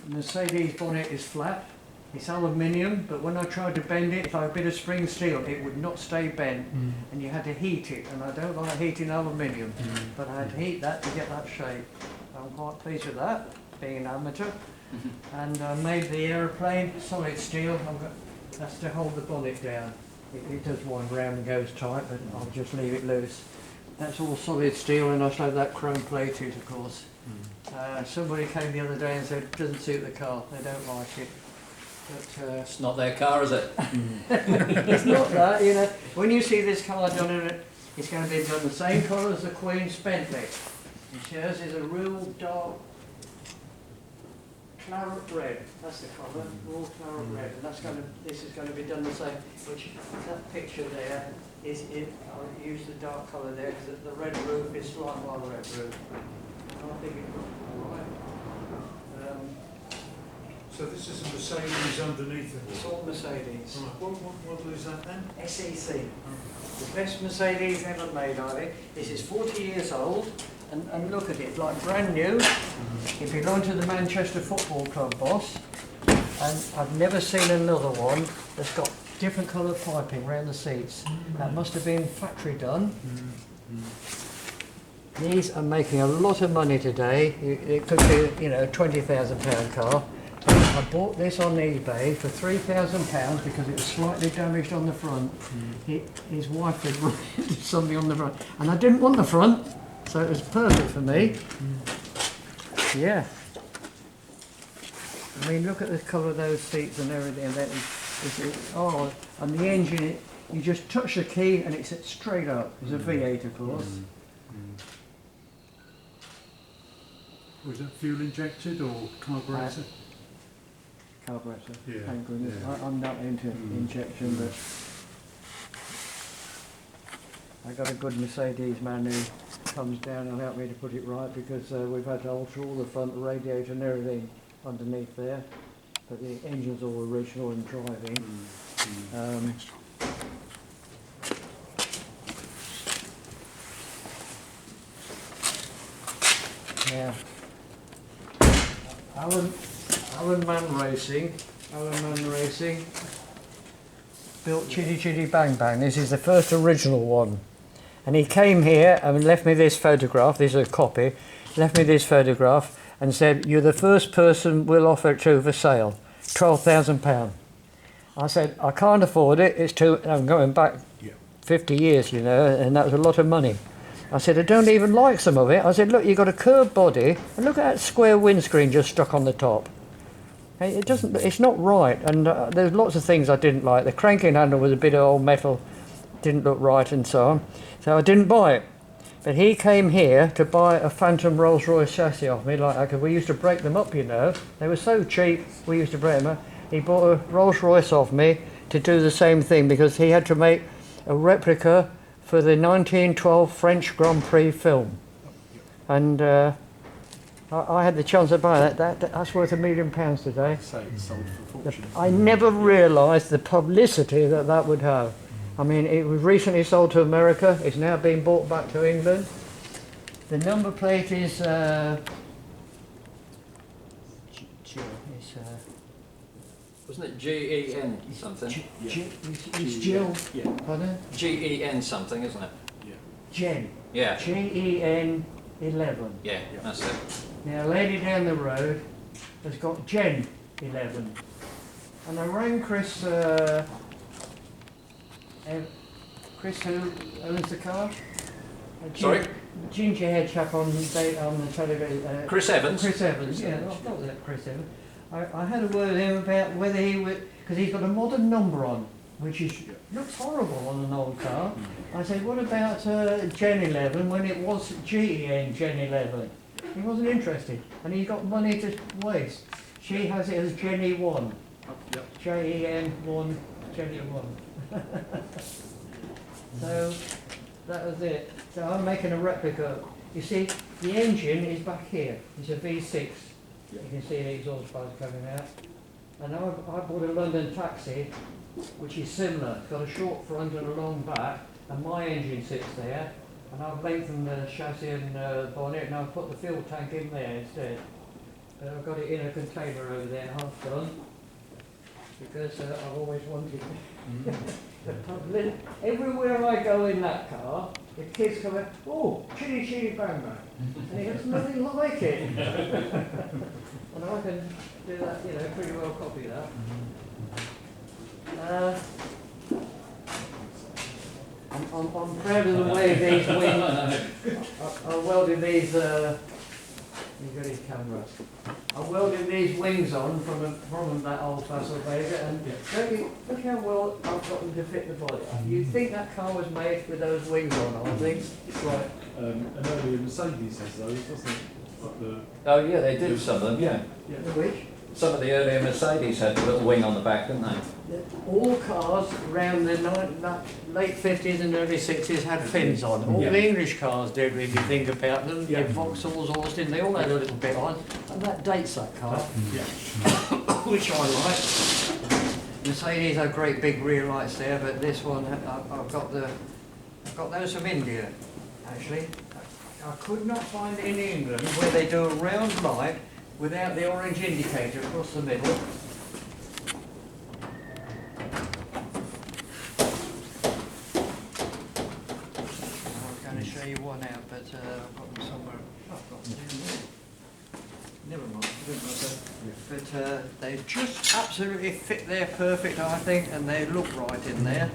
Mercedes bonnet is flat. It's aluminium, but when I tried to bend it, if I had a bit of spring steel, it would not stay bent, and you had to heat it. And I don't like heating aluminium, but I had to heat that to get that shape. I'm quite pleased with that, being an amateur. And I made the aeroplane solid steel. That's to hold the bonnet down. It does wind round and goes tight, but I'll just leave it loose. That's all solid steel, and I still have that chrome plated, of course. Somebody came the other day and said it doesn't suit the car, they don't like it. But, It's not their car, is it? it's not that, you know. When you see this car done in it, it's going to be done the same colour as the Queen's Bentley. And hers is a real dark claret red. That's the colour, raw claret red. And this is going to be done the same. Which that picture there is it. I use the dark colour there because the red roof is like my red roof. I think it looks all right. So this is a Mercedes underneath it. It's all Mercedes. Right. What model is that then? SEC. The best Mercedes ever made, I think. This is 40 years old, and look at it, like brand new. It belonged to the Manchester Football Club boss, and I've never seen another one that's got different colour piping around the seats. That must have been factory done. These are making a lot of money today. It could be, you know, a £20,000 car. I bought this on eBay for £3,000 because it was slightly damaged on the front. His wife had rented something on the front, and I didn't want the front, so it was perfect for me. Yeah. I mean, look at the colour of those seats and everything. And and the engine, you just touch the key and it sits straight up. It's a V8, of course. Was that fuel injected or carburetor? Carburetor. Yeah, Thank goodness. yeah. I'm not into injection, but I got a good Mercedes man who comes down and help me to put it right, because we've had to alter all the front, the radiator and everything underneath there. But the engine's all original and driving. Yeah. Alan Man Racing built Chitty Chitty Bang Bang. This is the first original one. And he came here and left me this photograph. This is a copy. Left me this photograph and said, "You're the first person we'll offer it to for sale. £12,000. I said, "I can't afford it. It's too." I'm going back 50 years, you know, and that was a lot of money. I said, "I don't even like some of it." I said, "Look, you've got a curved body, and look at that square windscreen just stuck on the top. Hey, it doesn't. It's not right." And there's lots of things I didn't like. The cranking handle was a bit of old metal, didn't look right, and so on. So I didn't buy it. But he came here to buy a Phantom Rolls Royce chassis off me, like that, because we used to break them up, you know. They were so cheap, we used to break them up. He bought a Rolls Royce off me to do the same thing, because he had to make a replica for the 1912 French Grand Prix film. And I had the chance to buy that. That's worth £1 million today. So it's sold for fortune. I never realised the publicity that would have. I mean, it was recently sold to America. It's now being brought back to England. The number plate is Wasn't it G-E-N something? it's Jill. Yeah. Pardon? G-E-N something, isn't it? Yeah. Jen. Yeah. Gen 11. Yeah, that's it. Now, a lady down the road has got Gen 11. And I rang Chris, Chris who owns the car. Sorry? Ginger hair chap on the television. Chris Evans? Chris Evans, yeah, I thought that Chris Evans. I had a word with him about whether he would, because he's got a modern number on, which looks horrible on an old car. I said, what about Gen 11 when it was GEN Gen 11? He wasn't interested, and he got money to waste. She has it as Jenny 1. Yep. JEN1, Jenny 1. So that was it. So I'm making a replica. You see, the engine is back here. It's a V6. You can see the exhaust pipes coming out. And I bought a London taxi, which is similar. It's got a short front and a long back, and my engine sits there. And I've lengthened the chassis and bonnet, and I've put the fuel tank in there instead. But I've got it in a container over there, half done, because I've always wanted it. Everywhere I go in that car, the kids come out, oh, chitty chitty bang bang, and it looks nothing like it. And I can do that, you know, pretty well copy that. I'm proud of the way these wings. I welded these. You got his camera. I welded these wings on from that old fossil baby, and look how well I've got them to fit the body. You'd think that car was made with those wings on, I think. Right. An earlier Mercedes has those, doesn't it? Like the, Oh yeah, they do, some of them, yeah. Which? Some of the earlier Mercedes had a little wing on the back, didn't they? All cars around the late 50s and early 60s had fins on. All the English cars did, if you think about them. Yeah. The Vauxhalls, Austin, they all had a little bit on. And that dates that car, which I like. Mercedes had great big rear lights there, but this one, I've got those from India, actually. I could not find it in England where they do a round light without the orange indicator across the middle. I'm going to show you one out, but I've got them somewhere. I've got them in there. Never mind, it doesn't matter. But they just absolutely fit there perfect, I think, and they look right in there.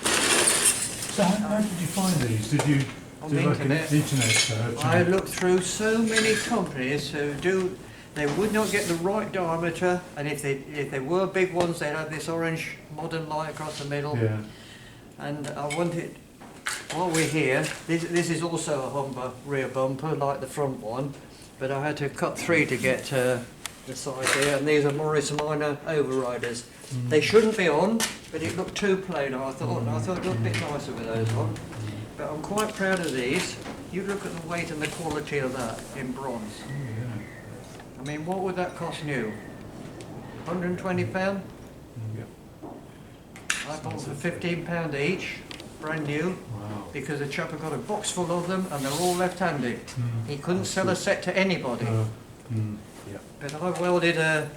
so how did you find these? Did you On do the like an internet. internet search? I looked through so many companies who do. They would not get the right diameter, and if they were big ones, they'd have this orange modern light across the middle. Yeah. And I wanted, while we're here, this is also a Humber rear bumper like the front one, but I had to cut 3 to get the side here, and these are Morris Minor overriders. They shouldn't be on, but it looked too plain, I thought, and I thought it looked a bit nicer with those on. But I'm quite proud of these. You look at the weight and the quality of that in bronze. Oh, yeah. I mean, what would that cost new? £120? Yeah. I bought for £15 each, brand new, Wow. because the chap had got a box full of them and they're all left-handed. He couldn't sell a set to anybody. Yeah. But I welded a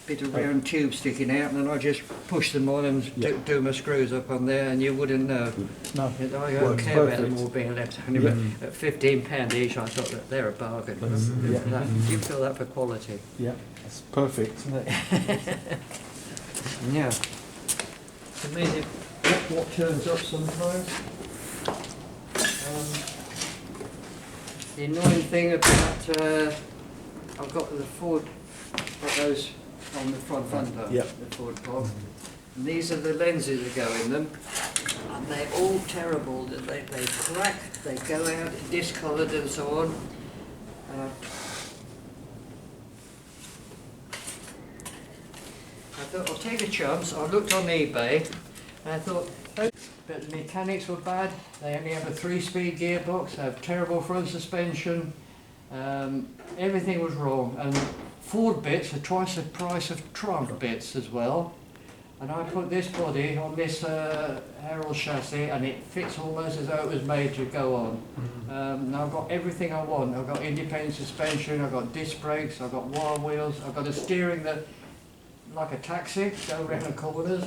bit of round tube sticking out, and then I just push them on and do my screws up on there, and you wouldn't know. No, I don't works care about them perfect. all being left-handed, but at £15 each, I thought that they're a bargain. You feel that for quality. yeah, that's perfect, isn't it? Yeah. It's amazing what turns up sometimes. The annoying thing about I've got the Ford, got those on the front fender, Yep. the Ford Pop. And these are the lenses that go in them, and they're all terrible. They crack, they go out discoloured and so on. I thought I'll take a chance. I looked on eBay and I thought, oh, but the mechanics were bad. They only have a 3-speed gearbox, they have terrible front suspension. Everything was wrong, and Ford bits are twice the price of Triumph bits as well. And I put this body on this Herald chassis, and it fits almost as though it was made to go on. Now I've got everything I want. I've got independent suspension, I've got disc brakes, I've got wire wheels, I've got a steering that, like a taxi, go around the corners.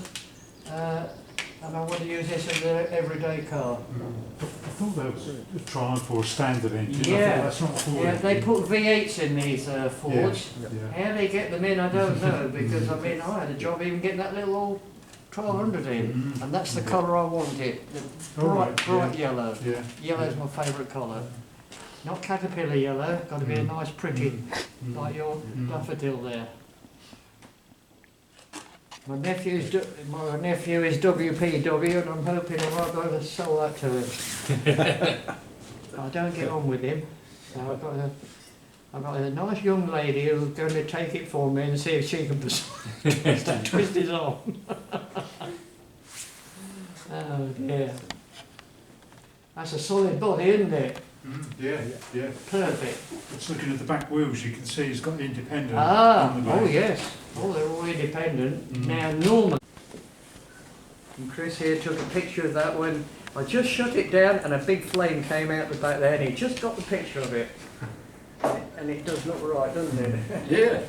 And I want to use this as an everyday car. I thought that was a Triumph or a standard engine. I Yeah, thought that's not Ford. yeah, they put V8s in these Fords. Yeah. How they get them in, I don't know, because I mean, I had a job even getting that little old 1200 in, and that's the colour I wanted, the bright yellow. Yeah. Yellow's my favourite colour. Not caterpillar yellow, got to be a nice pretty, like your daffodil there. My nephew is WPW, and I'm hoping I might be able to sell that to him. I don't get on with him. So I've got a nice young lady who's going to take it for me and see if she can twist his arm. Oh dear. That's a solid body, isn't it? Yeah, yeah. Perfect. Just looking at the back wheels, you can see he's got independent Ah, on the oh back. yes. Oh, they're all independent. Now, normal. And Chris here took a picture of that when I just shut it down and a big flame came out the back there and he just got the picture of it. And it does look right, doesn't it? Yeah.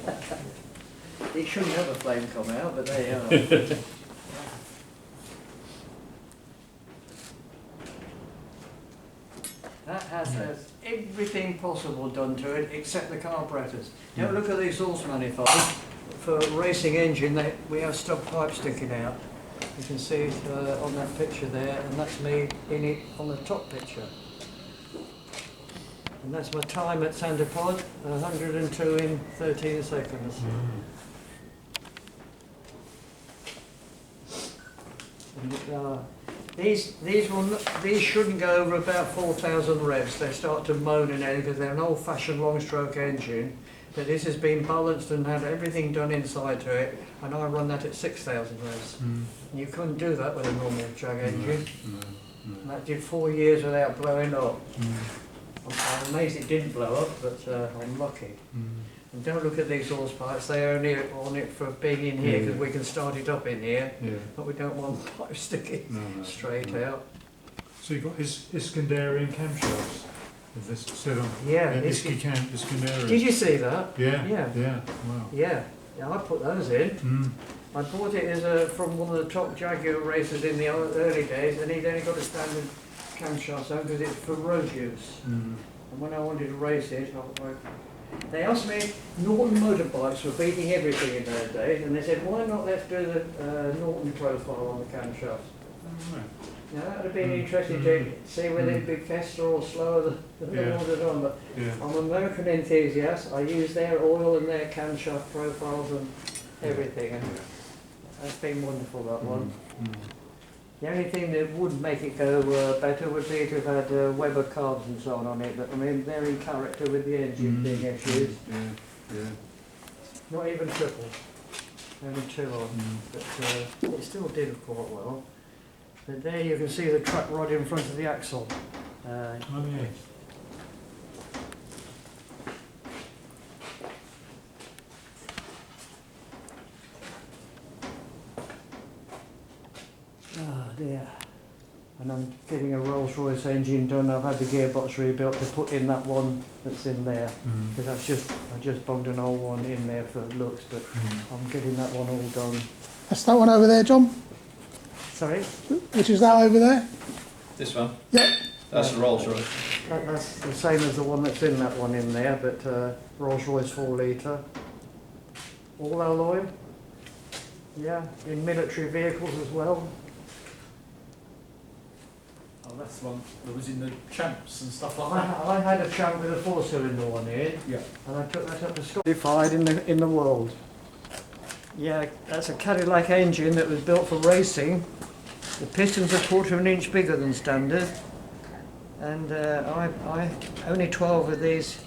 It shouldn't have a flame come out, but there you are. That has everything possible done to it except the carburetors. Don't look at these source manifolds. For a racing engine, we have stub pipes sticking out. You can see it on that picture there, and that's me in it on the top picture. And that's my time at Sandipod, 102 in 13 seconds. And, these shouldn't go over about 4,000 revs. They start to moan and everything because they're an old-fashioned long-stroke engine. But this has been balanced and had everything done inside to it, and I run that at 6,000 revs. And you couldn't do that with a normal drag engine. And that did 4 years without blowing up. I'm amazed it didn't blow up, but I'm lucky. And don't look at these horse pipes, they're only on it for being in here because we can start it up in here, but we don't want pipes sticking straight out. So you've got his Iskandarian camshafts. With this set on. Yeah, Iskandarian. did you see that? Yeah. Yeah. Yeah. Wow. Yeah, I put those in. I bought it as from one of the top Jaguar racers in the early days, and he'd only got a standard camshaft on because it's for road use. And when I wanted to race it, they asked me, Norton motorbikes were beating everything in those days, and they said, why not let's do the Norton profile on the camshaft? Now that would have been interesting to see whether it'd be faster or slower than the ones that on, but I'm an American enthusiast. I use their oil and their camshaft profiles and everything, and that's been wonderful, that one. The only thing that would make it go better would be to have had Weber carbs and so on it, but I mean, they're in character with the engine being issues. Not even triple, only 2 on, but it still did quite well. But there you can see the track rod in front of the axle. Yeah. Oh dear. And I'm getting a Rolls Royce engine done. I've had the gearbox rebuilt to put in that one that's in there. Because I just bugged an old one in there for looks, but I'm getting that one all done. That's that one over there, John? Sorry? Which is that over there? This one? Yep. That's the Rolls Royce. That's the same as the one that's in that one in there, but Rolls Royce 4 litre. All alloy. Yeah, in military vehicles as well. Oh, that's the one that was in the champs and stuff like that. I had a Champ with a 4-cylinder one here, Yeah. and I took that up to Scottified in the world. Yeah, that's a Cadillac engine that was built for racing. The pistons are 1/4 inch bigger than standard, and only 12 of these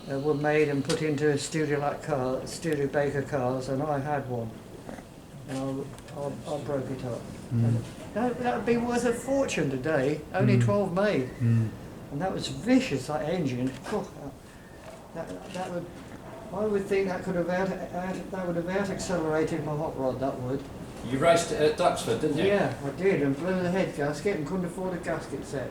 were made and put into Studio Baker cars, and I had one. And I broke it up. That would be worth a fortune today. Only 12 made, and that was vicious. That engine. Oh, that would. I would think that could have that would have out-accelerated my hot rod. That would. You raced it at Duxford, didn't you? Yeah, I did, and blew the head gasket and couldn't afford a gasket set.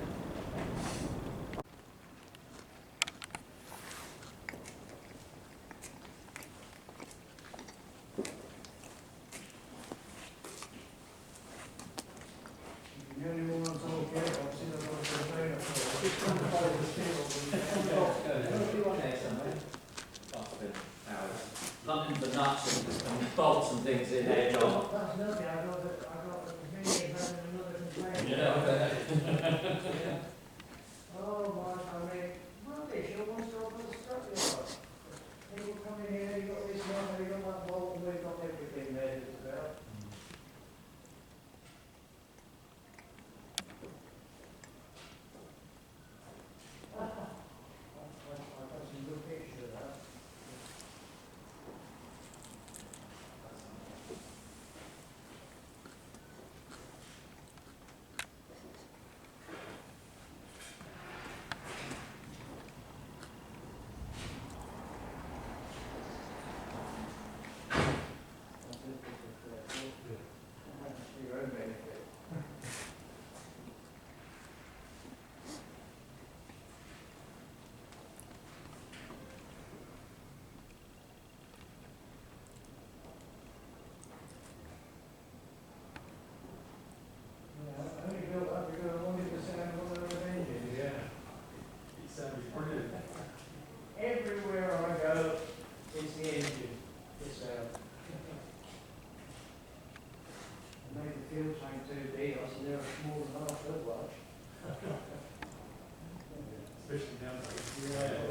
Plumbing the nuts and bolts and things in there, John. That's lovely. I got a million having another complaint. Yeah. Oh my, I mean, rubbish. It wants to open the scrapyard. People come in here, you got this one, you got that bolt, and we've got everything there just about. I Especially nowadays. That's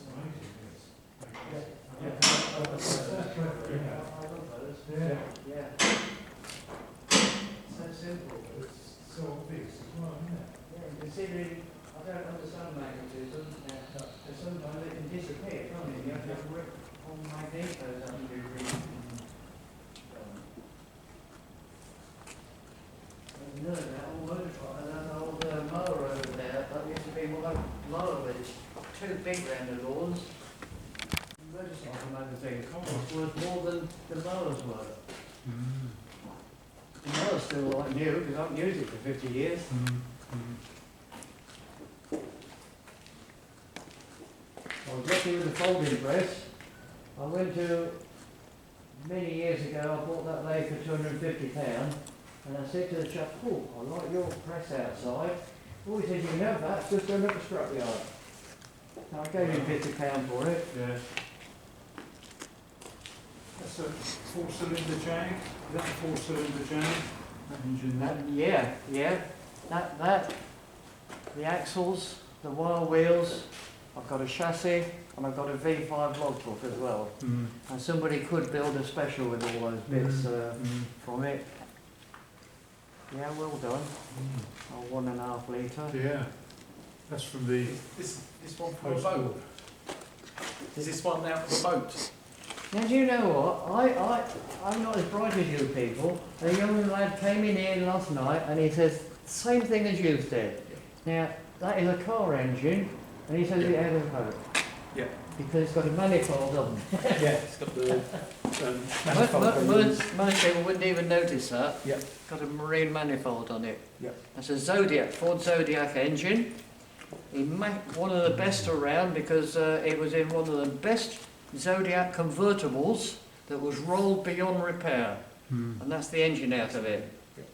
amazing. Yeah. So simple. It's so obvious as well, isn't it? Yeah, considering I don't understand magnetism, and sometimes it can disappear, can't it? You have to have a rip on magnetos and do no, that old motor, that old mower over there, that used to be one mower, but it's too big round the lawns. Motorcycle magazine was worth more than the mowers were. The mower's still like new, because I haven't used it for 50 years. I was lucky with the folding press. I went to, many years ago, I bought that lathe for £250, and I said to the chap, oh, I like your press outside. Oh, he said, you have that, just go up the scrapyard. So I gave him £50 for it. Yeah. That's a 4-cylinder chain. Is that a 4-cylinder chain? That engine there? Yeah. That, the axles, the wire wheels, I've got a chassis, and I've got a V5 logbook as well. And somebody could build a special with all those bits from it. Yeah, well done. Oh, 1.5 litre. Yeah. That's from the This one for a post boat. war. Is this one out for the boat? Now, do you know what? I'm not as bright as you people. A young lad came in here last night and he says, same thing as you said. Now, that is a car engine, and he says it had a boat. Yeah. Because it's got a manifold on it. Yeah, it's got the Most people wouldn't even notice that. Yeah. Got a marine manifold on it. Yeah. That's a Zodiac, Ford Zodiac engine. He made one of the best around because it was in one of the best Zodiac convertibles that was rolled beyond repair. And that's the engine out of it. Yeah.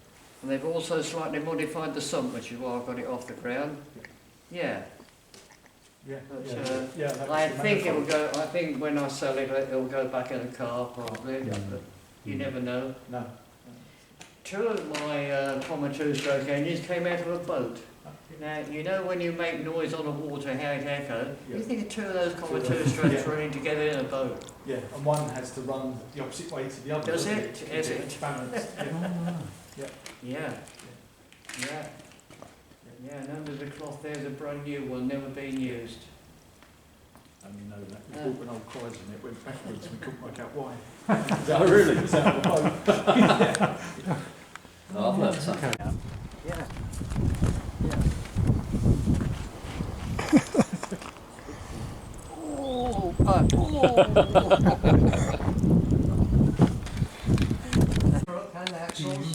And they've also slightly modified the sump, which is why I've got it off the ground. Yeah. Yeah. But, yeah, I think it will go. I think when I sell it, it will go back in a car probably. Yeah. But you never know. No. Two of my Comma 2-stroke engines came out of a boat. Now you know when you make noise on the water, how it echoes. Yeah. You think two of those Comma 2-strokes running together in a boat? Yeah, and one has to run the opposite way to the other. Does doesn't it? To Is keep it? balanced. Yeah. Yeah. Yeah. And under the cloth, there's a brand new one, never been used. And you know that. We Yeah. bought an old Chrysler and it went backwards and we couldn't work out why. Oh really? Is that the boat? Oh, I've learned something. Yeah. Oh, and axles.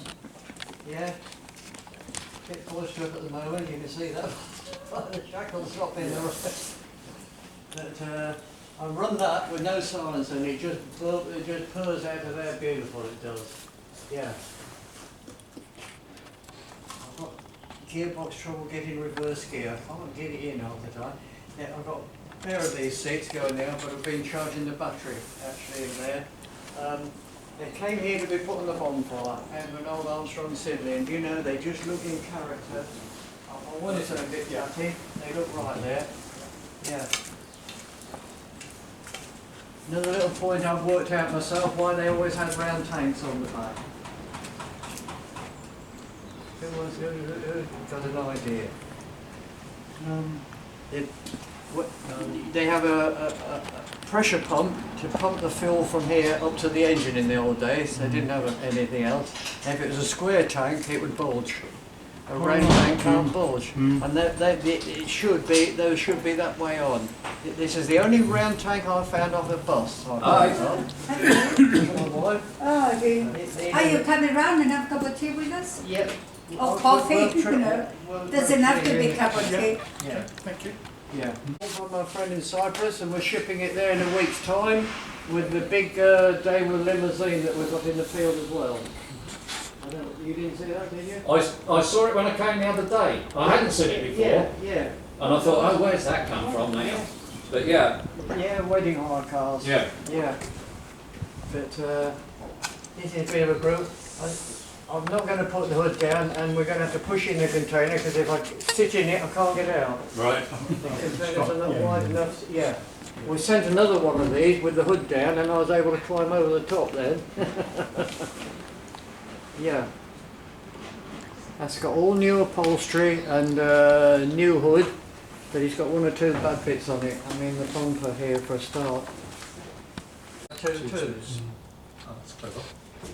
Yeah. Bit closer up at the moment, you can see that. The shackles drop in there. But I run that with no silencer and it just purrs out of there, beautiful it does. Yeah. I've got gearbox trouble getting reverse gear. I can't get it in half the time. Yeah, I've got a pair of these seats going now, but I've been charging the battery actually in there. They came here to be put on the bonfire out of an old Armstrong Sidley, and you know, they just look in character. I wanted to a bit yucky, they look right there. Yeah. Another little point I've worked out myself, why they always had round tanks on the back. Who got an idea? They have a pressure pump to pump the fuel from here up to the engine in the old days. They didn't have anything else. If it was a square tank, it would bulge. A round tank can't bulge, and it should be. Those should be that way on. This is the only round tank I've found off a bus. Oh, are you coming round and have a cup of tea with us? Yep. Or coffee, you know. Doesn't have to be a cup of tea. Yeah. Thank you. Yeah. I've got my friend in Cyprus, and we're shipping it there in a week's time with the big Daimler limousine that we've got in the field as well. You didn't see that, did you? I saw it when I came the other day. I hadn't seen it before. Yeah. And I thought, oh, where's that come from now? But yeah. Yeah, wedding hire cars. Yeah. Yeah. But this is a bit of a group. I'm not going to put the hood down, and we're going to have to push in the container because if I sit in it, I can't get out. Right. The container's not wide enough. Yeah. We sent another one of these with the hood down, and I was able to climb over the top then. Yeah. That's got all new upholstery and new hood, but he's got one or two bad bits on it. I mean, the bumper here for a start. Two twos. Oh, that's clever.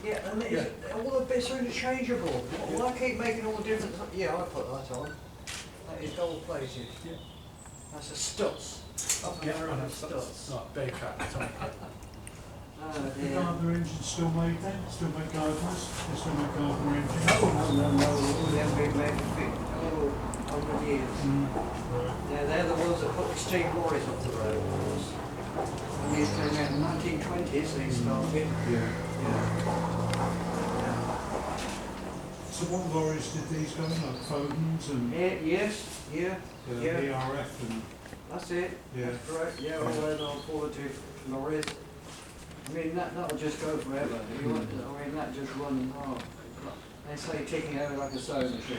Yeah, and all the bits are interchangeable. Why keep making all the different? Yeah, I put that on. That is gold plated. Yeah. That's a Stutz. Yeah, That's and a that's Stutz. like bear cat. Oh The dear. Gardner engine still made then? Still make Gardners? They still make Gardner engines? No, they've been made to fit. Oh, 100 years. Right. Yeah, they're the ones that put the steam lorries off the road. And these came out in the 1920s, they started. Yeah. Yeah. So what lorries did these go in? Like Foden's and Yes, yeah, yeah. ERF and... That's it. Yeah. That's correct. Yeah, all those old quality lorries. I mean, that'll just go forever. You want, I mean, that just run, oh, they say ticking over like a sewing machine.